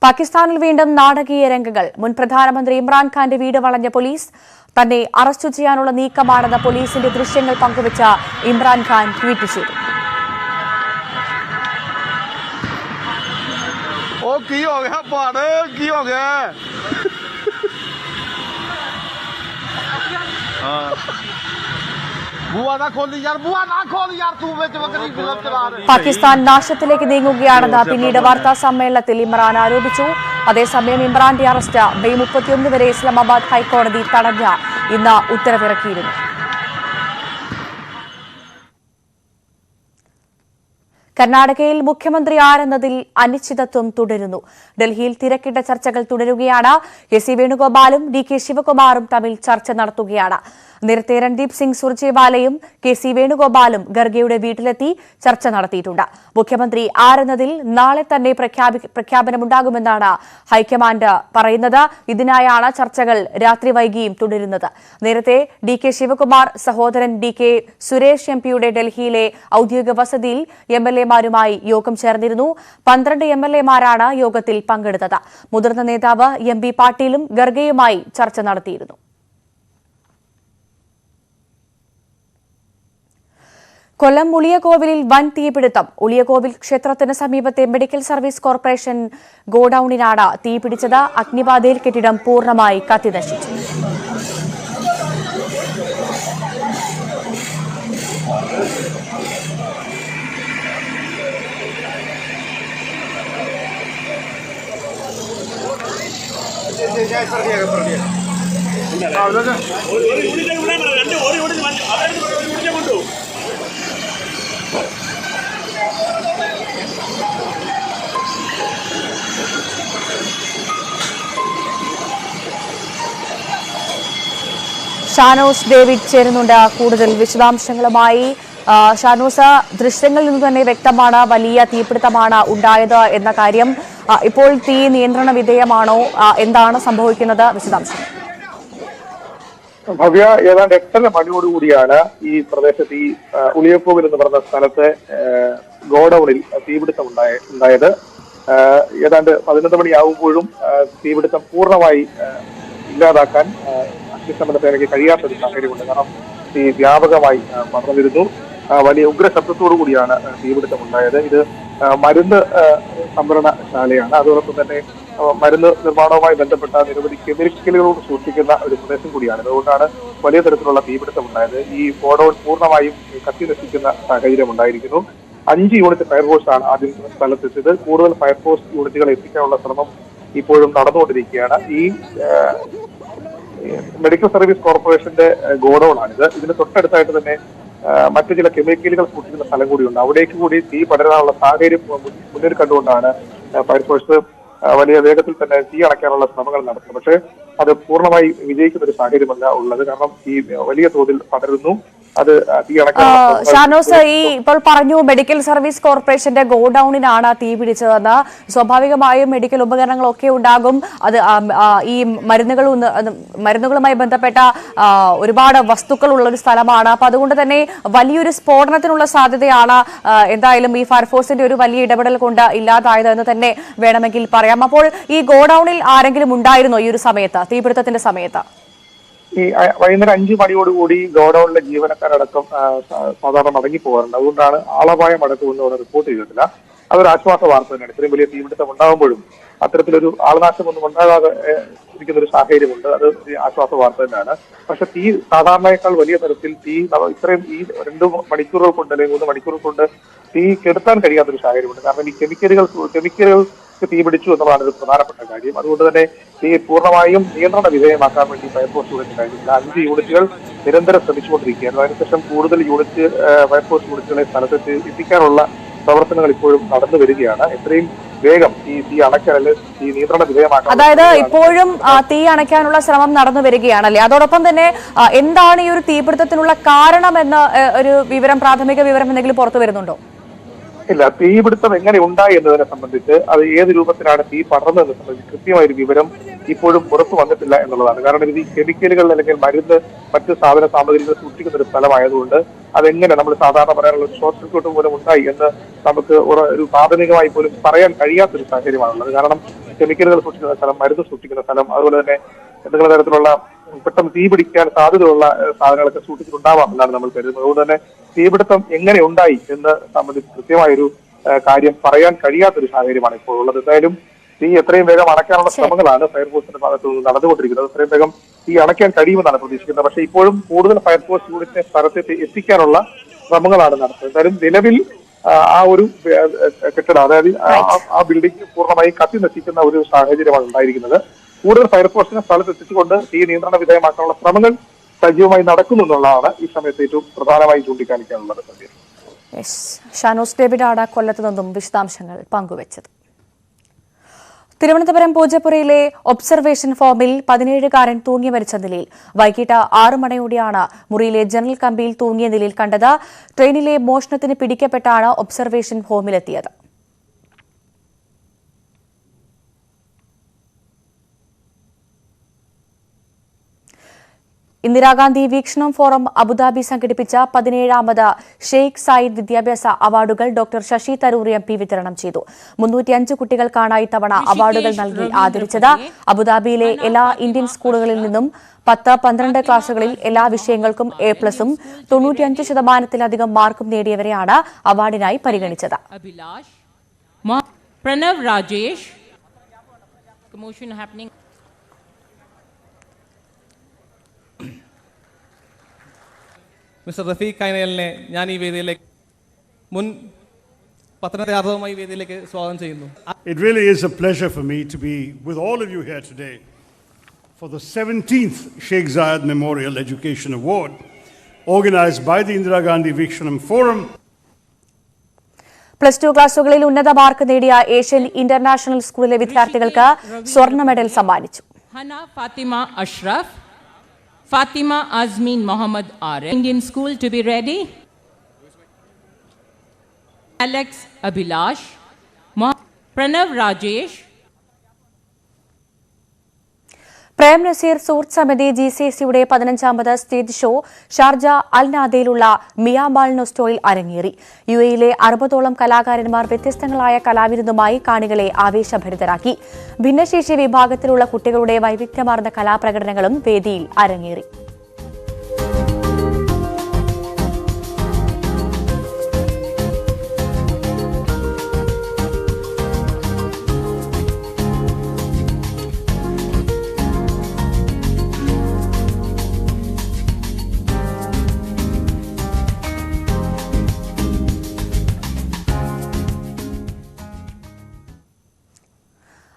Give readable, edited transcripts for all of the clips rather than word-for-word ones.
പാകിസ്ഥാനിൽ വീണ്ടും നാടകീയ രംഗങ്ങൾ. മുൻ പ്രധാനമന്ത്രി ഇമ്രാൻഖാന്റെ വീട് വളഞ്ഞ പോലീസ്. തന്നെ അറസ്റ്റ് ചെയ്യാനുള്ള നീക്കമാണെന്ന പോലീസിന്റെ ദൃശ്യങ്ങൾ പങ്കുവച്ച ഇമ്രാൻഖാൻ ട്വീറ്റ് ചെയ്തു. പാകിസ്ഥാൻ നാശത്തിലേക്ക് നീങ്ങുകയാണെന്ന് പിന്നീട് വാർത്താ സമ്മേളനത്തിൽ ഇമ്രാൻ ആരോപിച്ചു. അതേസമയം ഇമ്രാന്റെ അറസ്റ്റ് മെയ് 31 വരെ ഇസ്ലാമാബാദ് ഹൈക്കോടതി തടഞ്ഞ ഇന്ന് ഉത്തരവിറക്കിയിരുന്നു. കർണാടകയിൽ മുഖ്യമന്ത്രി ആരെന്നതിൽ അനിശ്ചിതത്വം തുടരുന്നു. ഡൽഹിയിൽ തിരക്കിട്ട ചർച്ചകൾ തുടരുകയാണ്. കെ.സി. വേണുഗോപാലും ഡി.കെ. ശിവകുമാറും തമ്മിൽ ചർച്ച നടത്തുകയാണ്. നേരത്തെ രൺദീപ് സിംഗ് സുർജേവാലയും കെ.സി. വേണുഗോപാലും ഖർഗെയുടെ വീട്ടിലെത്തി ചർച്ച നടത്തിയിട്ടുണ്ട്. മുഖ്യമന്ത്രി ആരെന്നതിൽ നാളെ തന്നെ പ്രഖ്യാപനമുണ്ടാകുമെന്നാണ് ഹൈക്കമാൻഡ് പറയുന്നത്. ഇതിനായാണ് ചർച്ചകൾ രാത്രി വൈകിയും തുടരുന്നത്. നേരത്തെ ഡി.കെ. ശിവകുമാർ സഹോദരൻ ഡി.കെ. സുരേഷ് എംപിയുടെ ഡൽഹിയിലെ ഔദ്യോഗിക വസതിയിൽ എംഎൽഎമാരുമായി യോഗം ചേർന്നിരുന്നു. 12 എംഎൽഎമാരാണ് യോഗത്തിൽ പങ്കെടുത്തത്. മുതിർന്ന നേതാവ് എം.ബി. പാട്ടീലും ഖർഗെയുമായി ചർച്ച നടത്തിയിരുന്നു. കൊല്ലം ഉളിയകോവിലിൽ വൻ തീപിടുത്തം. ഉളിയകോവിൽ ക്ഷേത്രത്തിന് സമീപത്തെ മെഡിക്കൽ സർവീസ് കോർപ്പറേഷൻ ഗോഡൌണിനാണ് തീപിടിച്ചത്. അഗ്നിബാധയിൽ കെട്ടിടം പൂർണ്ണമായി കത്തിനശിച്ചു. ഷാനോസ് ഡേവിഡ് ചേരുന്നുണ്ട് കൂടുതൽ വിശദാംശങ്ങളുമായി. ഷാനോസ്, ദൃശ്യങ്ങളിൽ നിന്ന് തന്നെ വ്യക്തമാണ് വലിയ തീപിടുത്തമാണ് ഉണ്ടായത് എന്ന കാര്യം. ഇപ്പോൾ തീ നിയന്ത്രണ വിധേയമാണോ? എന്താണ് സംഭവിക്കുന്നത്? വിശദാംശം. ഭവ്യ, ഏതാണ്ട് 8:30 മണിയോടുകൂടിയാണ് ഈ പ്രദേശത്ത് ഈ ഉളിയക്കോവിൽ എന്ന് പറഞ്ഞ സ്ഥലത്ത് ഗോഡൌണിൽ തീപിടുത്തം ഉണ്ടായത്. ഏതാണ്ട് 11 മണിയാവുമ്പോഴും തീപിടുത്തം പൂർണ്ണമായി ഇല്ലാതാക്കാൻ അഗ്നിശമന സേനയ്ക്ക് കഴിയാത്തൊരു സാഹചര്യമുണ്ട്. കാരണം തീ വ്യാപകമായി പടർന്നിരുന്നു. വലിയ ഉഗ്രശബ്ദത്തോടു കൂടിയാണ് തീപിടുത്തം ഉണ്ടായത്. ഇത് മരുന്ന് സംഭരണശാലയാണ്. അതോടൊപ്പം തന്നെ മരുന്ന് നിർമ്മാണവുമായി ബന്ധപ്പെട്ട നിരവധി കെമിക്കലുകളോട് സൂക്ഷിക്കുന്ന ഒരു പ്രദേശം കൂടിയാണ്. അതുകൊണ്ടാണ് വലിയ തരത്തിലുള്ള തീപിടുത്തം ഉണ്ടായത്. ഈ ഗോഡൌൺ പൂർണ്ണമായും കത്തി നശിക്കുന്ന സാഹചര്യം ഉണ്ടായിരിക്കുന്നു. 5 യൂണിറ്റ് ഫയർഫോഴ്സാണ് ആദ്യം സ്ഥലത്തെത്തിയത്. കൂടുതൽ ഫയർഫോഴ്സ് യൂണിറ്റുകൾ എത്തിക്കാനുള്ള ശ്രമം ഇപ്പോഴും നടന്നുകൊണ്ടിരിക്കുകയാണ്. ഈ മെഡിക്കൽ സർവീസ് കോർപ്പറേഷന്റെ ഗോഡൌൺ ആണിത്. ഇതിന് തൊട്ടടുത്തായിട്ട് തന്നെ മറ്റു ചില കെമിക്കലുകൾ സൂക്ഷിക്കുന്ന സ്ഥലം കൂടിയുണ്ട്. അവിടേക്ക് കൂടി തീ പടരാനുള്ള സാഹചര്യം മുന്നിൽ കണ്ടുകൊണ്ടാണ് ഫയർഫോഴ്സ് വലിയ വേഗത്തിൽ തന്നെ തീ അണയ്ക്കാനുള്ള ശ്രമങ്ങൾ നടത്തുന്നത്. പക്ഷേ അത് പൂർണ്ണമായി വിജയിക്കുന്ന ഒരു സാഹചര്യമല്ല ഉള്ളത്. കാരണം ഈ വലിയ തോതിൽ പടരുന്നു. അത് തീ അണയ്ക്കാൻ. ഷാനോസ്, ഈ ഇപ്പോൾ പറഞ്ഞു മെഡിക്കൽ സർവീസ് കോർപ്പറേഷന്റെ ഗോഡൌണിനാണ് തീ പിടിച്ചതെന്ന്. സ്വാഭാവികമായും മെഡിക്കൽ ഉപകരണങ്ങളൊക്കെ ഉണ്ടാകും. അത് ഈ മരുന്നുകളുമായി ബന്ധപ്പെട്ട ഒരുപാട് വസ്തുക്കൾ ഉള്ള ഒരു സ്ഥലമാണ്. അപ്പൊ അതുകൊണ്ട് തന്നെ വലിയൊരു സ്ഫോടനത്തിനുള്ള സാധ്യതയാണ് എന്തായാലും ഈ ഫയർഫോഴ്സിന്റെ ഒരു വലിയ ഇടപെടൽ കൊണ്ട് ഇല്ലാതായത് എന്ന് തന്നെ വേണമെങ്കിൽ പറയാം. അപ്പോൾ ഈ ഗോഡൌണിൽ ആരെങ്കിലും ഉണ്ടായിരുന്നോ ഈ ഒരു സമയത്ത്, തീപിടുത്തത്തിന്റെ സമയത്ത്? ഈ വൈകുന്നേരം 5 മണിയോടുകൂടി ഗോഡൌണിലെ ജീവനക്കാരടക്കം സാധാരണ മടങ്ങി പോകാറുണ്ട്. അതുകൊണ്ടാണ് ആളപായം അടക്കമൊന്നും റിപ്പോർട്ട് ചെയ്തിട്ടില്ല. അതൊരു ആശ്വാസ വാർത്ത തന്നെയാണ്. ഇത്രയും വലിയ തീപിടുത്തം ഉണ്ടാകുമ്പോഴും അത്തരത്തിലൊരു ആൾനാശമൊന്നും ഉണ്ടാകാതെ ഇരിക്കുന്ന ഒരു സാഹചര്യമുണ്ട്. അത് ആശ്വാസ വാർത്ത തന്നെയാണ്. പക്ഷെ തീ സാധാരണയേക്കാൾ വലിയ തരത്തിൽ ഇത്രയും ഈ 2 മണിക്കൂറുകൾ കൊണ്ട് അല്ലെങ്കിൽ 3 മണിക്കൂറുകൾ കൊണ്ട് തീ കെടുത്താൻ കഴിയാത്തൊരു സാഹചര്യമുണ്ട്. കാരണം ഈ കെമിക്കലുകൾ തീ പിടിച്ചു എന്നുള്ളതാണ് ഒരു പ്രധാനപ്പെട്ട കാര്യം. അതുകൊണ്ട് തന്നെ തീ പൂർണ്ണമായും നിയന്ത്രണ വിധേയമാക്കാൻ വേണ്ടി ഫയർഫോഴ്സ് യൂണിറ്റ് കഴിഞ്ഞില്ല. 5 യൂണിറ്റുകൾ നിരന്തരം ശ്രമിച്ചുകൊണ്ടിരിക്കുകയായിരുന്നു. അതിനുശേഷം കൂടുതൽ ഫയർഫോഴ്സ് യൂണിറ്റുകളെ സ്ഥലത്ത് എത്തിക്കാനുള്ള പ്രവർത്തനങ്ങൾ ഇപ്പോഴും നടന്നു വരികയാണ്. എത്രയും വേഗം ഈ തീ അണയ്ക്കാൻ ഈ നിയന്ത്രണ വിധേയമാക്കാൻ, അതായത് ഇപ്പോഴും തീ അണയ്ക്കാനുള്ള ശ്രമം നടന്നു വരികയാണല്ലേ? അതോടൊപ്പം തന്നെ എന്താണ് ഈ ഒരു തീപിടുത്തത്തിനുള്ള കാരണമെന്ന ഒരു പ്രാഥമിക വിവരം എന്തെങ്കിലും പുറത്തു വരുന്നുണ്ടോ? ഇല്ല, തീപിടുത്തം എങ്ങനെ ഉണ്ടായി എന്നതിനെ സംബന്ധിച്ച്, അത് ഏത് രൂപത്തിലാണ് തീ പടർന്നതെന്ന് സംബന്ധിച്ച് കൃത്യമായൊരു വിവരം ഇപ്പോഴും പുറത്തു വന്നിട്ടില്ല എന്നുള്ളതാണ്. കാരണം ഇത് കെമിക്കലുകൾ അല്ലെങ്കിൽ മരുന്ന് മറ്റ് സാധന സാമഗ്രികൾ സൂക്ഷിക്കുന്ന ഒരു സ്ഥലമായതുകൊണ്ട് അതെങ്ങനെ നമ്മൾ സാധാരണ പറയാനുള്ള ഒരു ഷോർട്ട് സർക്യൂട്ട് പോലും ഉണ്ടായി എന്ന് നമുക്ക് ഒരു പ്രാഥമികമായി പോലും പറയാൻ കഴിയാത്തൊരു സാഹചര്യമാണുള്ളത്. കാരണം കെമിക്കലുകൾ സൂക്ഷിക്കുന്ന സ്ഥലം, മരുന്ന് സൂക്ഷിക്കുന്ന സ്ഥലം, അതുപോലെ തന്നെ എന്തെങ്കിലും തരത്തിലുള്ള പെട്ടെന്ന് തീ പിടിക്കാൻ സാധ്യതയുള്ള സാധനങ്ങളൊക്കെ സൂക്ഷിച്ചിട്ടുണ്ടാവാം എന്നാണ് നമ്മൾ കരുതുന്നത്. അതുകൊണ്ട് തന്നെ തീപിടുത്തം എങ്ങനെ ഉണ്ടായി എന്ന് സംബന്ധിച്ച് കൃത്യമായൊരു കാര്യം പറയാൻ കഴിയാത്തൊരു സാഹചര്യമാണ് ഇപ്പോൾ ഉള്ളത്. എന്തായാലും തീ എത്രയും വേഗം അണയ്ക്കാനുള്ള ശ്രമങ്ങളാണ് ഫയർഫോഴ്സിന്റെ ഭാഗത്തു നിന്ന് നടന്നുകൊണ്ടിരിക്കുന്നത്. എത്രയും വേഗം തീ അണയ്ക്കാൻ കഴിയുമെന്നാണ് പ്രതീക്ഷിക്കുന്നത്. പക്ഷേ ഇപ്പോഴും കൂടുതൽ ഫയർഫോഴ്സ് യൂണിറ്റിനെ സ്ഥലത്ത് എത്തിക്കാനുള്ള ശ്രമങ്ങളാണ് നടത്തുന്നത്. എന്തായാലും നിലവിൽ ആ ഒരു കെട്ടിടം, അതായത് ആ ബിൽഡിംഗ് പൂർണ്ണമായി കത്തി നശിക്കുന്ന ഒരു സാഹചര്യമാണ് ഉണ്ടായിരിക്കുന്നത്. കൂടുതൽ ഫയർഫോഴ്സിനെ സ്ഥലത്ത് എത്തിച്ചുകൊണ്ട് തീ നിയന്ത്രണ വിധേയമാക്കാനുള്ള ശ്രമങ്ങൾ സജീവമായി നടക്കുന്നു എന്നുള്ളതാണ് ഈ സമയത്ത് ഏറ്റവും പ്രധാനമായി ചൂണ്ടിക്കാണിക്കാനുള്ളത്. ഷാനോസ് ഡേവിഡാണ് കൊല്ലത്ത് നിന്നും വിശദാംശങ്ങൾ പങ്കുവച്ചത്. തിരുവനന്തപുരം പൂജപ്പുരയിലെ ഒബ്സർവേഷൻ ഫോമിൽ 17-കാരൻ തൂങ്ങി മരിച്ച നിലയിൽ വൈകിട്ട് 6 മണിയോടെയാണ് മുറിയിലെ ജനൽ കമ്പിയിൽ തൂങ്ങിയ നിലയിൽ കണ്ടത്. ട്രെയിനിലെ മോഷണത്തിന് പിടിക്കപ്പെട്ടാണ് ഒബ്സർവേഷൻ ഹോമിലെത്തിയത്. ഇന്ദിരാഗാന്ധി വീക്ഷണം ഫോറം അബുദാബി സംഘടിപ്പിച്ച 17ാമത് ഷെയ്ഖ് സായിദ് വിദ്യാഭ്യാസ അവാർഡുകൾ ഡോക്ടർ ശശി തരൂർ MP വിതരണം ചെയ്തു. 305 കുട്ടികൾക്കാണ് ഇത്തവണ അവാർഡുകൾ നൽകി ആദരിച്ചത്. അബുദാബിയിലെ എല്ലാ ഇന്ത്യൻ സ്കൂളുകളിൽ നിന്നും 10-12 ക്ലാസുകളിൽ എല്ലാ വിഷയങ്ങൾക്കും A+ഉം 95% മാർക്കും നേടിയവരെയാണ് അവാർഡിനായി പരിഗണിച്ചത്. പ്രണവ് രാജേഷ് മിസ്റ്റർ റഫീഖ് കൈനലിനെ ഞാൻ ഈ വേദിയിലേക്ക് മുൻ പത്തനംതിട്ട വേദിയിലേക്ക് സ്വാഗതം ചെയ്യുന്നു. It really is a pleasure for me to be with all of you here today for the 17th Sheikh Zayed Memorial Education Award organized by the Indira Gandhi Vikshanam Forum. +2 ക്ലാസുകളിൽ ഉന്നത mark നേടിയ Asian international സ്കൂളിലെ വിദ്യാർത്ഥികൾക്ക് സ്വർണ്ണ medal സമ്മാനിച്ചു. Hana Fathima Ashraf, Fatima Azmin Mohammed Arif, Indian School to be ready. Alex Abhilash, Pranav Rajesh. Prem Naseer സുഹൃത്ത് സമിതി GCSEയുടെ 15ാമത് stage show Sharjah Al നാദയിലുള്ള മിയാമാൾ നൊസ്റ്റോയിൽ അരങ്ങേറി. UAEയിലെ 60ഓളം കലാകാരന്മാർ വ്യത്യസ്തങ്ങളായ കലാവിരുന്നുമായി കാണികളെ ആവേശഭരിതരാക്കി. ഭിന്നശേഷി വിഭാഗത്തിലുള്ള കുട്ടികളുടെ വൈവിധ്യമാർന്ന കലാപ്രകടനങ്ങളും വേദിയിൽ അരങ്ങേറി.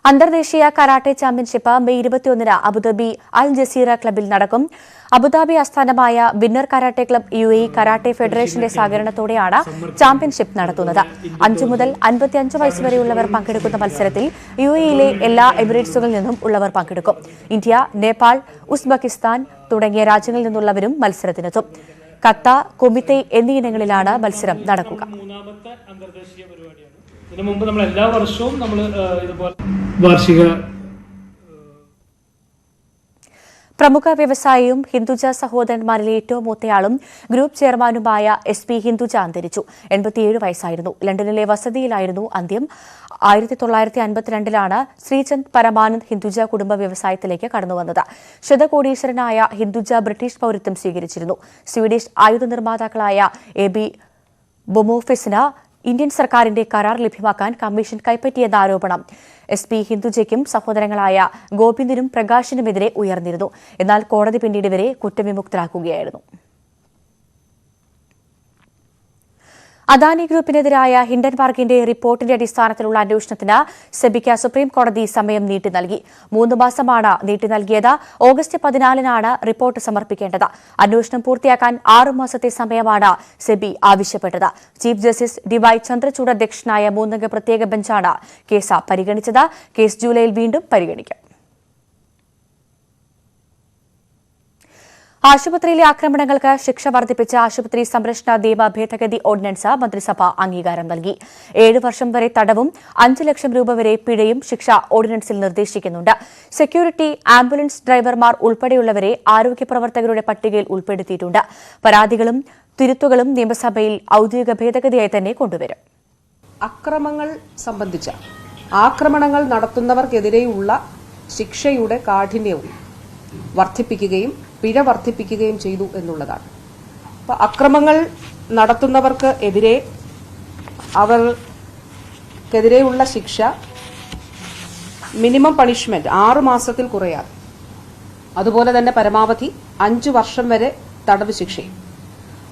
അന്തർദേശീയ കരാട്ടെ ചാമ്പ്യൻഷിപ്പ് മെയ് 21-ന് അബുദാബി അൽ ജസീറ ക്ലബിൽ നടക്കും. അബുദാബി ആസ്ഥാനമായ winner karate club UAE karate ഫെഡറേഷന്റെ സഹകരണത്തോടെയാണ് ചാമ്പ്യൻഷിപ്പ് നടത്തുന്നത്. 5 മുതൽ 55 വയസ്സ് വരെയുള്ളവർ പങ്കെടുക്കുന്ന മത്സരത്തിൽ UAEയിലെ എല്ലാ എമിറേറ്റ്സുകളിൽ നിന്നും ഉള്ളവർ പങ്കെടുക്കും. ഇന്ത്യ, നേപ്പാൾ, ഉസ്ബെക്കിസ്ഥാൻ തുടങ്ങിയ രാജ്യങ്ങളിൽ നിന്നുള്ളവരും മത്സരത്തിനെത്തും. കത്ത, കൊമിത്തെ എന്നീയിനങ്ങളിലാണ് മത്സരം നടക്കുക. ഇതിനു മുമ്പ് നമ്മൾ എല്ലാ വർഷവും നമ്മൾ ഇതുപോലെ വാർഷിക പ്രമുഖ വ്യവസായിയും ഹിന്ദുജ സഹോദരന്മാരിലെ ഏറ്റവും മൂത്തയാളും ഗ്രൂപ്പ് ചെയർമാനുമായ SP ഹിന്ദുജ അന്തരിച്ചു. 87 വയസ്സായിരുന്നു. ലണ്ടനിലെ വസതിയിലായിരുന്നു അന്ത്യം. 1952-ലാണ് ശ്രീചന്ദ് പരമാനന്ദ് ഹിന്ദുജ കുടുംബ വ്യവസായത്തിലേക്ക് കടന്നുവന്നത്. ശതകോടീശ്വരനായ ഹിന്ദുജ ബ്രിട്ടീഷ് പൌരത്വം സ്വീകരിച്ചിരുന്നു. സ്വീഡിഷ് ആയുധ നിർമ്മാതാക്കളായ AB ബൊമോഫിസിന് ഇന്ത്യൻ സർക്കാരിന്റെ കരാർ ലഭ്യമാക്കാൻ കമ്മീഷൻ കൈപ്പറ്റിയെന്ന ആരോപണം SP ഹിന്ദുജയ്ക്കും സഹോദരങ്ങളായ ഗോവിന്ദിനും പ്രകാശിനുമെതിരെ ഉയർന്നിരുന്നു. എന്നാൽ കോടതി പിന്നീട് ഇവരെ കുറ്റവിമുക്തരാക്കുകയായിരുന്നു. അദാനി ഗ്രൂപ്പിനെതിരായ ഹിൻഡൻബർഗിന്റെ റിപ്പോർട്ടിന്റെ അടിസ്ഥാനത്തിലുള്ള അന്വേഷണത്തിന് സെബിക്ക് സുപ്രീം കോടതി സമയം നീട്ടി നൽകി. 3 മാസമാണ് നീട്ടി നൽകിയത്. ഓഗസ്റ്റ് 14-നാണ് റിപ്പോർട്ട് സമർപ്പിക്കേണ്ടത്. അന്വേഷണം പൂർത്തിയാക്കാൻ 6 മാസത്തെ സമയമാണ് സെബി ആവശ്യപ്പെട്ടത്. ചീഫ് ജസ്റ്റിസ് DY ചന്ദ്രചൂഡ് അധ്യക്ഷനായ 3-അംഗ പ്രത്യേക ബെഞ്ചാണ് കേസ് പരിഗണിച്ചത്. കേസ് ജൂലൈയിൽ വീണ്ടും പരിഗണിക്കും. ആശുപത്രിയിലെ ആക്രമണങ്ങൾക്ക് ശിക്ഷ വർദ്ധിപ്പിച്ച ആശുപത്രി സംരക്ഷണ നിയമ ഭേദഗതി ഓർഡിനൻസ് മന്ത്രിസഭ അംഗീകാരം നൽകി. 7 വർഷം വരെ തടവും 5 ലക്ഷം രൂപ വരെ പിഴയും ശിക്ഷ ഓർഡിനൻസിൽ നിർദ്ദേശിക്കുന്നുണ്ട്. സെക്യൂരിറ്റി, ആംബുലൻസ് ഡ്രൈവർമാർ ഉൾപ്പെടെയുള്ളവരെ ആരോഗ്യ പ്രവർത്തകരുടെ പട്ടികയിൽ ഉൾപ്പെടുത്തിയിട്ടുണ്ട്. പരാതികളും തിരുത്തുകളും നിയമസഭയിൽ ഔദ്യോഗിക ഭേദഗതിയായി തന്നെ കൊണ്ടുവരും. അക്രമങ്ങൾ സംബന്ധിച്ച ആക്രമണങ്ങൾ നടത്തുന്നവർക്കെതിരെയുള്ള ശിക്ഷയുടെ കാഠിന്യവും വർദ്ധിപ്പിക്കുകയും പിഴ വർദ്ധിപ്പിക്കുകയും ചെയ്തു എന്നുള്ളതാണ്. അപ്പോൾ അക്രമങ്ങൾ നടത്തുന്നവർക്ക് എതിരെ അവർക്കെതിരെയുള്ള ശിക്ഷ മിനിമം പണിഷ്മെന്റ് 6 മാസത്തിൽ കുറയാതെ, അതുപോലെ തന്നെ പരമാവധി 5 വർഷം വരെ തടവ് ശിക്ഷയും.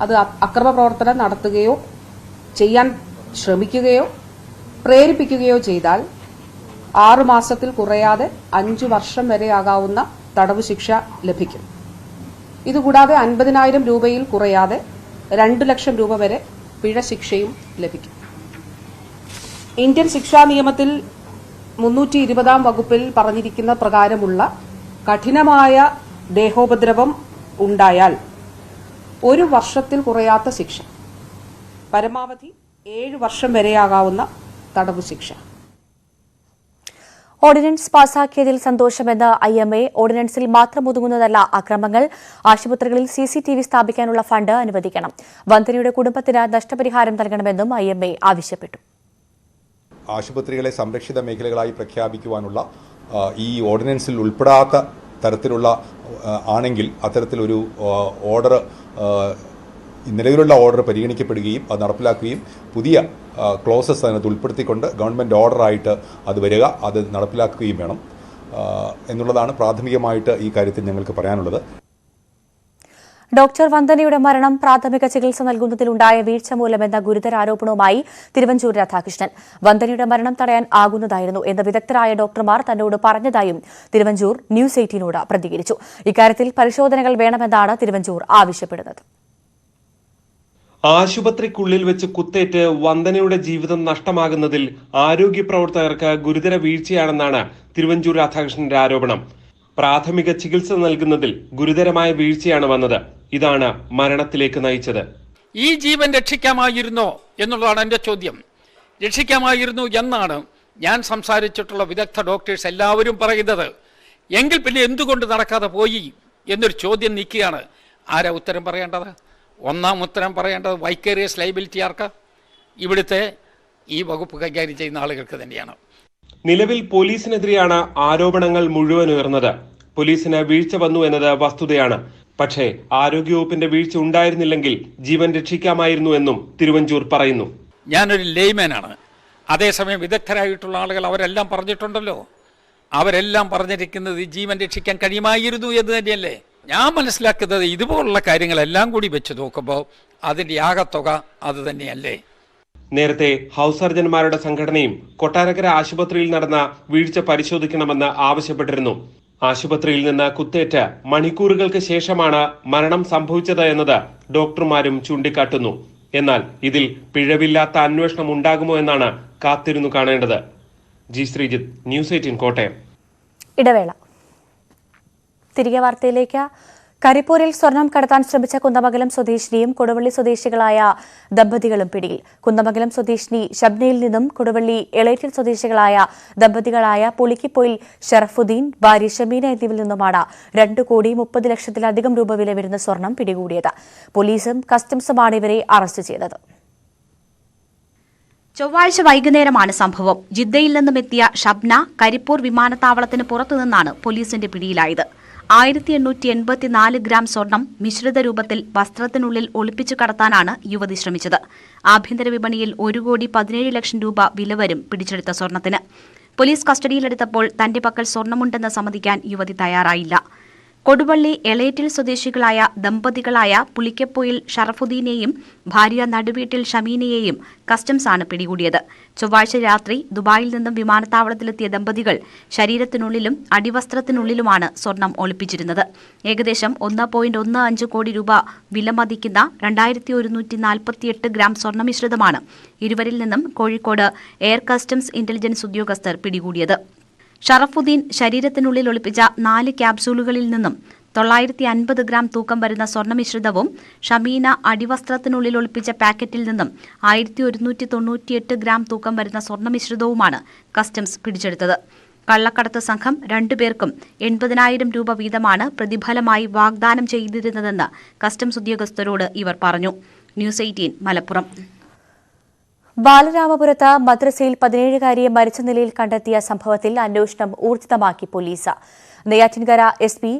അത് അക്രമ പ്രവർത്തനം നടത്തുകയോ ചെയ്യാൻ ശ്രമിക്കുകയോ പ്രേരിപ്പിക്കുകയോ ചെയ്താൽ 6 മാസത്തിൽ കുറയാതെ 5 വർഷം വരെ ആകാവുന്ന തടവ് ശിക്ഷ ലഭിക്കും. ഇതുകൂടാതെ 50,000 രൂപയിൽ കുറയാതെ 2 ലക്ഷം രൂപ വരെ പിഴ ശിക്ഷയും ലഭിക്കും. ഇന്ത്യൻ ശിക്ഷാ നിയമത്തിൽ 320 വകുപ്പിൽ പറഞ്ഞിരിക്കുന്ന പ്രകാരമുള്ള കഠിനമായ ദേഹോപദ്രവം ഉണ്ടായാൽ 1 വർഷത്തിൽ കുറയാത്ത ശിക്ഷ, പരമാവധി 7 വർഷം വരെയാകാവുന്ന തടവ് ശിക്ഷ. Ordinance പാസാക്കിയതിൽ സന്തോഷമെന്ന് IMA. ഓർഡിനൻസിൽ മാത്രം ഒതുങ്ങുന്നതല്ല അക്രമങ്ങൾ. ആശുപത്രികളിൽ CCTV സ്ഥാപിക്കാനുള്ള ഫണ്ട് അനുവദിക്കണം. വന്ദനയുടെ കുടുംബത്തിന് നഷ്ടപരിഹാരം നൽകണമെന്നും IMA ആവശ്യപ്പെട്ടു. ആശുപത്രികളെ സംരക്ഷിത മേഖലകളായി പ്രഖ്യാപിക്കുവാനുള്ള ഈ ഓർഡിനൻസിൽ ഉൾപ്പെടാത്ത തരത്തിലുള്ള ആണെങ്കിൽ അത്തരത്തിലൊരു ഓർഡർ, നിലവിലുള്ള ഓർഡർ പരിഗണിക്കപ്പെടുകയും അത് നടപ്പിലാക്കുകയും പുതിയ ക്ലോസസ് അതിനകത്ത് ഉൾപ്പെടുത്തിക്കൊണ്ട് ഗവൺമെൻറ് ഓർഡറായിട്ട് അത് വരിക, അത് നടപ്പിലാക്കുകയും വേണം എന്നുള്ളതാണ് പ്രാഥമികമായിട്ട് ഈ കാര്യത്തിൽ ഞങ്ങൾക്ക് പറയാനുള്ളത്. ഡോക്ടർ വന്ദനയുടെ മരണം പ്രാഥമിക ചികിത്സ നൽകുന്നതിലുണ്ടായ വീഴ്ച മൂലമെന്ന ഗുരുതര ആരോപണവുമായി തിരുവഞ്ചൂർ രാധാകൃഷ്ണൻ. വന്ദനയുടെ മരണം തടയാൻ ആകുന്നതായിരുന്നു എന്ന് വിദഗ്ധരായ ഡോക്ടർമാർ തന്നോട് പറഞ്ഞതായും തിരുവഞ്ചൂർ ന്യൂസ് 18നോട് പ്രതികരിച്ചു. ഇക്കാര്യത്തിൽ പരിശോധനകൾ വേണമെന്നാണ് തിരുവഞ്ചൂർ ആവശ്യപ്പെടുന്നത്. ആശുപത്രിക്കുള്ളിൽ വെച്ച് കുത്തേറ്റ് വന്ദനയുടെ ജീവിതം നഷ്ടമാകുന്നതിൽ ആരോഗ്യ പ്രവർത്തകർക്ക് ഗുരുതര വീഴ്ചയാണെന്നാണ് തിരുവഞ്ചൂർ രാധാകൃഷ്ണന്റെ ആരോപണം. പ്രാഥമിക ചികിത്സ നൽകുന്നതിൽ ഗുരുതരമായ വീഴ്ചയാണ് വന്നത്. ഇതാണ് മരണത്തിലേക്ക് നയിച്ചത്. ഈ ജീവൻ രക്ഷിക്കാമായിരുന്നോ എന്നുള്ളതാണ് എൻ്റെ ചോദ്യം. രക്ഷിക്കാമായിരുന്നു എന്നാണ് ഞാൻ സംസാരിച്ചിട്ടുള്ള വിദഗ്ധ ഡോക്ടേഴ്സ് എല്ലാവരും പറയുന്നത്. എങ്കിൽ പിന്നെ എന്തുകൊണ്ട് നടക്കാതെ പോയി എന്നൊരു ചോദ്യം നിൽക്കുകയാണ്. ആരാ ഉത്തരം പറയേണ്ടത്? ഒന്നാം ഉത്തരം പറയേണ്ടത് വൈക്കേറിയസ് ലയബിലിറ്റി ആർക്ക്? ഇവിടുത്തെ ഈ വകുപ്പ് കൈകാര്യം ചെയ്യുന്ന ആളുകൾക്ക് തന്നെയാണ്. നിലവിൽ പോലീസിനെതിരെയാണ് ആരോപണങ്ങൾ മുഴുവൻ ഉയർന്നത്. പോലീസിന് വീഴ്ച വന്നു എന്നത് വസ്തുതയാണ്. പക്ഷേ ആരോഗ്യവകുപ്പിന്റെ വീഴ്ച ഉണ്ടായിരുന്നില്ലെങ്കിൽ ജീവൻ രക്ഷിക്കാമായിരുന്നു എന്നും തിരുവഞ്ചൂർ പറയുന്നു. ഞാനൊരു ലേമാനാണ്. അതേസമയം വിദഗ്ധരായിട്ടുള്ള ആളുകൾ അവരെല്ലാം പറഞ്ഞിട്ടുണ്ടല്ലോ. അവരെല്ലാം പറഞ്ഞിരിക്കുന്നത് ജീവൻ രക്ഷിക്കാൻ കഴിയുമായിരുന്നു എന്ന് തന്നെയല്ലേ. ഞാൻ മനസ്സിലാക്കുന്നത് ഇതുപോലുള്ള കാര്യങ്ങളെല്ലാം കൂടി വെച്ച് നോക്കുമ്പോൾ അതിന്റെ ആകത്തുക അത് തന്നെയല്ലേ. നേരത്തെ ഹൗസ് സർജന്മാരുടെ സംഘടനയും കൊട്ടാരക്കര ആശുപത്രിയിൽ നടന്ന വീഴ്ച പരിശോധിക്കണമെന്ന് ആവശ്യപ്പെട്ടിരുന്നു. ആശുപത്രിയിൽ നിന്ന് കുത്തേറ്റ് മണിക്കൂറുകൾക്ക് ശേഷമാണ് മരണം സംഭവിച്ചത് എന്നത് ഡോക്ടർമാരും ചൂണ്ടിക്കാട്ടുന്നു. എന്നാൽ ഇതിൽ പിഴവില്ലാത്ത അന്വേഷണം ഉണ്ടാകുമോ എന്നാണ് കാത്തിരുന്നു കാണേണ്ടത്. G Sreejith, news 18 Kottayam. ഇടവേള. തിരികെ വാർത്തയിലേക്ക്. കരിപ്പൂരിൽ സ്വർണം കടത്താൻ ശ്രമിച്ച കുന്നമംഗലം സ്വദേശിനിയും കൊടുവള്ളി സ്വദേശികളായ ദമ്പതികളും പിടിയിൽ. കുന്നമംഗലം സ്വദേശിനി ഷബ്നയിൽ നിന്നും കൊടുവള്ളി എളേറ്റിൽ സ്വദേശികളായ ദമ്പതികളായ പുളിക്കിപ്പൊയിൽ ഷറഫുദ്ദീൻ, ഭാര്യ ഷമീന എന്നിവരിൽ നിന്നുമാണ് 2,30,00,000-ലധികം രൂപ വില വരുന്ന സ്വർണം പിടികൂടിയത്. പോലീസും കസ്റ്റംസുമാണ് ഇവരെ അറസ്റ്റ് ചെയ്തത്. ചൊവ്വാഴ്ച വൈകുന്നേരമാണ് സംഭവം. ജിദ്ദയിൽ നിന്നും എത്തിയ ഷബ്ന കരിപ്പൂർ വിമാനത്താവളത്തിന് പുറത്തുനിന്നാണ് പോലീസിന്റെ പിടിയിലായത്. 1884 ഗ്രാം സ്വർണം മിശ്രിത രൂപത്തിൽ വസ്ത്രത്തിനുള്ളിൽ ഒളിപ്പിച്ചു കടത്താനാണ് യുവതി ശ്രമിച്ചത്. ആഭ്യന്തര വിപണിയിൽ 1,17,00,000 രൂപ വില വരും പിടിച്ചെടുത്ത സ്വർണത്തിന്. പോലീസ് കസ്റ്റഡിയിലെടുത്തപ്പോൾ തന്റെ പക്കൽ സ്വർണമുണ്ടെന്ന് സമ്മതിക്കാൻ യുവതി തയ്യാറായില്ല. കൊടുവള്ളി എളേറ്റിൽ സ്വദേശികളായ ദമ്പതികളായ പുളിക്കപ്പൊയിൽ ഷറഫുദ്ദീനെയും ഭാര്യ നടുവീട്ടിൽ ഷമീനയെയും കസ്റ്റംസാണ് പിടികൂടിയത്. ചൊവ്വാഴ്ച രാത്രി ദുബായിൽ നിന്നും വിമാനത്താവളത്തിലെത്തിയ ദമ്പതികൾ ശരീരത്തിനുള്ളിലും അടിവസ്ത്രത്തിനുള്ളിലുമാണ് സ്വർണം ഒളിപ്പിച്ചിരുന്നത്. ഏകദേശം 1.15 കോടി രൂപ വിലമതിക്കുന്ന 2,148 ഗ്രാം സ്വർണ്ണമിശ്രിതമാണ് ഇരുവരിൽ നിന്നും കോഴിക്കോട് എയർ കസ്റ്റംസ് ഇന്റലിജൻസ് ഉദ്യോഗസ്ഥർ പിടികൂടിയത്. ഷറഫുദ്ദീൻ ശരീരത്തിനുള്ളിൽ ഒളിപ്പിച്ച 4 ക്യാപ്സൂളുകളിൽ നിന്നും 950 ഗ്രാം തൂക്കം വരുന്ന സ്വർണ്ണമിശ്രിതവും ഷമീന അടിവസ്ത്രത്തിനുള്ളിൽ ഒളിപ്പിച്ച പാക്കറ്റിൽ നിന്നും 1,198 ഗ്രാം തൂക്കം വരുന്ന സ്വർണ്ണമിശ്രിതവുമാണ് കസ്റ്റംസ് പിടിച്ചെടുത്തത്. കള്ളക്കടത്ത് സംഘം 2 പേർക്കും 80,000 രൂപ വീതമാണ് പ്രതിഫലമായി വാഗ്ദാനം ചെയ്തിരുന്നതെന്ന് കസ്റ്റംസ് ഉദ്യോഗസ്ഥരോട് ഇവർ പറഞ്ഞു. ന്യൂസ് 18 മലപ്പുറം. ബാലരാമപുരത്ത് മദ്രസയിൽ 17-കാരിയെ മരിച്ച നിലയിൽ കണ്ടെത്തിയ സംഭവത്തിൽ അന്വേഷണം ഊർജിതമാക്കി പോലീസ്. നെയ്യാറ്റിൻകര എസ്.പി.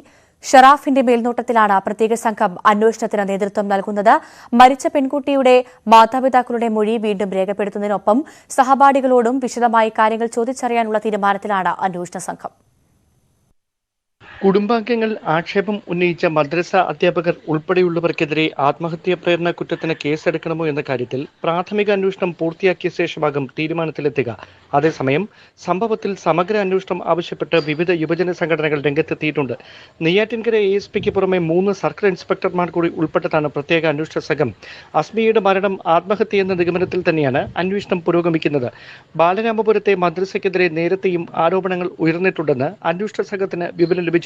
ഷറാഫിന്റെ മേൽനോട്ടത്തിലാണ് പ്രത്യേക സംഘം അന്വേഷണത്തിന് നേതൃത്വം നൽകുന്നത്. മരിച്ച പെൺകുട്ടിയുടെ മാതാപിതാക്കളുടെ മൊഴി വീണ്ടും രേഖപ്പെടുത്തുന്നതിനൊപ്പം സഹപാഠികളോടും വിശദമായി കാര്യങ്ങൾ ചോദിച്ചറിയാനുള്ള തീരുമാനത്തിലാണ് അന്വേഷണ സംഘം. കുടുംബാംഗങ്ങൾ ആക്ഷേപം ഉന്നയിച്ച മദ്രസ അധ്യാപകർ ഉൾപ്പെടെയുള്ളവർക്കെതിരെ ആത്മഹത്യാ പ്രേരണ കുറ്റത്തിന് കേസെടുക്കണമോ എന്ന കാര്യത്തിൽ പ്രാഥമിക അന്വേഷണം പൂർത്തിയാക്കിയ ശേഷമാകും തീരുമാനത്തിലെത്തുക. അതേസമയം സംഭവത്തിൽ സമഗ്ര അന്വേഷണം ആവശ്യപ്പെട്ട് വിവിധ യുവജന സംഘടനകൾ രംഗത്തെത്തിയിട്ടുണ്ട്. നെയ്യാറ്റിൻകര ASPക്ക് പുറമെ 3 സർക്കിൾ ഇൻസ്പെക്ടർമാർ കൂടി ഉൾപ്പെട്ടതാണ് പ്രത്യേക അന്വേഷണ സംഘം. അസ്മിയുടെ മരണം ആത്മഹത്യ എന്ന നിഗമനത്തിൽ തന്നെയാണ് അന്വേഷണം പുരോഗമിക്കുന്നത്. ബാലരാമപുരത്തെ മദ്രസയ്ക്കെതിരെ നേരത്തെയും ആരോപണങ്ങൾ ഉയർന്നിട്ടുണ്ടെന്ന് അന്വേഷണ സംഘത്തിന് വിവരം ലഭിച്ചിട്ടുണ്ട്.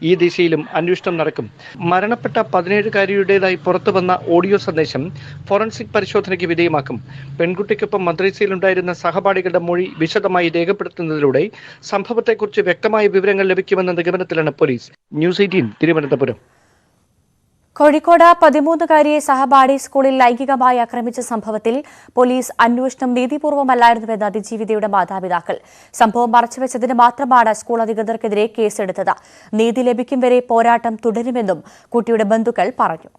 ഈ ദിശയിലും അന്വേഷണം നടക്കും. മരണപ്പെട്ട 17-കാരിയുടേതായി പുറത്തുവന്ന ഓഡിയോ സന്ദേശം ഫോറൻസിക് പരിശോധനയ്ക്ക് വിധേയമാക്കും. പെൺകുട്ടിക്കൊപ്പം മദ്രസയിലുണ്ടായിരുന്ന സഹപാഠികളുടെ മൊഴി വിശദമായി രേഖപ്പെടുത്തുന്നതിലൂടെ സംഭവത്തെക്കുറിച്ച് വ്യക്തമായ വിവരങ്ങൾ ലഭിക്കുമെന്ന നിഗമനത്തിലാണ് പോലീസ്. ന്യൂസ് 18 തിരുവനന്തപുരം. കോഴിക്കോട് 13-കാരിയെ സഹപാഠി സ്കൂളിൽ ലൈംഗികമായി ആക്രമിച്ച സംഭവത്തിൽ പോലീസ് അന്വേഷണം നീതിപൂർവമല്ലായിരുന്നുവെന്ന് അതിജീവിതയുടെ മാതാപിതാക്കൾ. സംഭവം മറച്ചുവെച്ചതിന് മാത്രമാണ് സ്കൂൾ അധികൃതർക്കെതിരെ കേസെടുത്തത്. നീതി ലഭിക്കും വരെ പോരാട്ടം തുടരുമെന്നും കുട്ടിയുടെ ബന്ധുക്കൾ പറഞ്ഞു.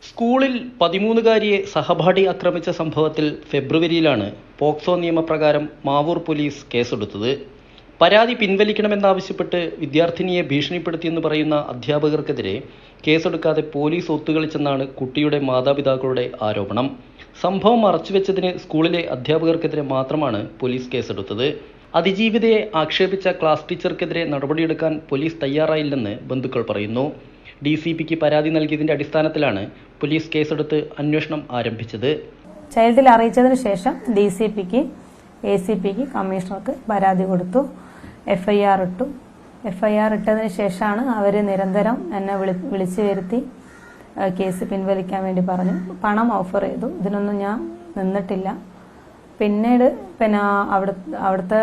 സ്കൂളിൽ 13-കാരിയെ സഹപാഠി ആക്രമിച്ച സംഭവത്തിൽ ഫെബ്രുവരിയിലാണ് പോക്സോ നിയമപ്രകാരം മാവൂർ പോലീസ് കേസെടുത്തത്. പരാതി പിൻവലിക്കണമെന്നാവശ്യപ്പെട്ട് വിദ്യാർത്ഥിനിയെ ഭീഷണിപ്പെടുത്തിയെന്ന് പറയുന്ന അധ്യാപകർക്കെതിരെ കേസെടുക്കാതെ പോലീസ് ഒത്തുകളിച്ചെന്നാണ് കുട്ടിയുടെ മാതാപിതാക്കളുടെ ആരോപണം. സംഭവം മറച്ചുവെച്ചതിന് സ്കൂളിലെ അധ്യാപകർക്കെതിരെ മാത്രമാണ് പോലീസ് കേസെടുത്തത്. അതിജീവിതയെ ആക്ഷേപിച്ച ക്ലാസ് ടീച്ചർക്കെതിരെ നടപടിയെടുക്കാൻ പോലീസ് തയ്യാറായില്ലെന്ന് ബന്ധുക്കൾ പറയുന്നു. DCPക്ക് പരാതി നൽകിയതിന്റെ അടിസ്ഥാനത്തിലാണ് പോലീസ് കേസെടുത്ത് അന്വേഷണം ആരംഭിച്ചത്. ചൈൽഡിൽ അറിയിച്ചതിന് ശേഷം DCPക്ക് ACPക്ക് കമ്മീഷണർക്ക് പരാതി കൊടുത്തു. FIR ഇട്ടു. FIR ഇട്ടതിന് ശേഷമാണ് അവർ നിരന്തരം എന്നെ വിളിച്ചു വരുത്തി കേസ് പിൻവലിക്കാൻ വേണ്ടി പറഞ്ഞു. പണം ഓഫർ ചെയ്തു. ഇതിനൊന്നും ഞാൻ നിന്നിട്ടില്ല. പിന്നീട് അവിടുത്തെ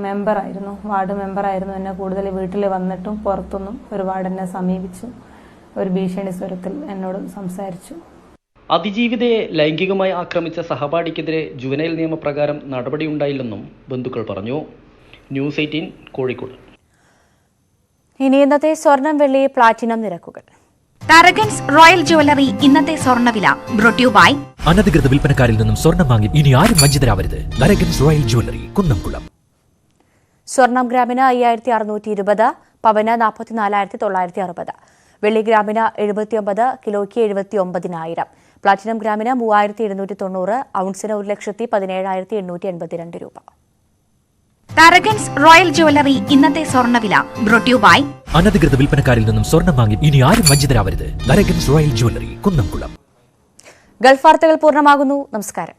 മെമ്പറായിരുന്നു, വാർഡ് മെമ്പറായിരുന്നു. എന്നെ കൂടുതൽ വീട്ടിൽ വന്നിട്ടും പുറത്തുനിന്നും ഒരുപാട് എന്നെ സമീപിച്ചു. ഒരു ഭീഷണി സ്വരത്തിൽ എന്നോട് സംസാരിച്ചു. അതിജീവിതയെ ലൈംഗികമായി ആക്രമിച്ച സഹപാഠിക്കെതിരെ ജുവനൈൽ നിയമപ്രകാരം നടപടിയുണ്ടായില്ലെന്നും ബന്ധുക്കൾ പറഞ്ഞു. ന്യൂസ് 18 കോഴിക്കോട്. ഇനി ഇന്നത്തെ സ്വർണം, വെള്ളി, പ്ലാറ്റിനം നിരക്കുകൾ. തരകൻസ് റോയൽ ജ്വല്ലറി ഇന്നത്തെ സ്വർണ്ണവില ബ്രോട്ട് യു ബൈ അനധികൃത വിൽപ്പനക്കാരിൽ നിന്നും സ്വർണം വാങ്ങി ഇനി ആരും വഞ്ചിതരാവരുത്. Tharakans royal jewellery, Kunnamkulam. സ്വർണം ഗ്രാമിന് 5620, പവന് 44,960, വെള്ളി ഗ്രാമിന് 79, കിലോയ്ക്ക് 79,000, പ്ലാറ്റിനം ഗ്രാമിന് 3790, ഔൺസിന് 1,17,882 രൂപ. തരകൻസ് റോയൽ ജ്വല്ലറി ഇന്നത്തെ സ്വർണ്ണവില ബ്രോട്ട് യു ബൈ അനധികൃത വിൽപ്പനക്കാരിൽ നിന്നും സ്വർണം വാങ്ങി ഇനി ആരും വഞ്ചിതരാവരുത്. Tharakans royal jewellery, Kunnamkulam. Gulf വാർത്തകൾ പൂർണ്ണമാകുന്നു. നമസ്കാരം.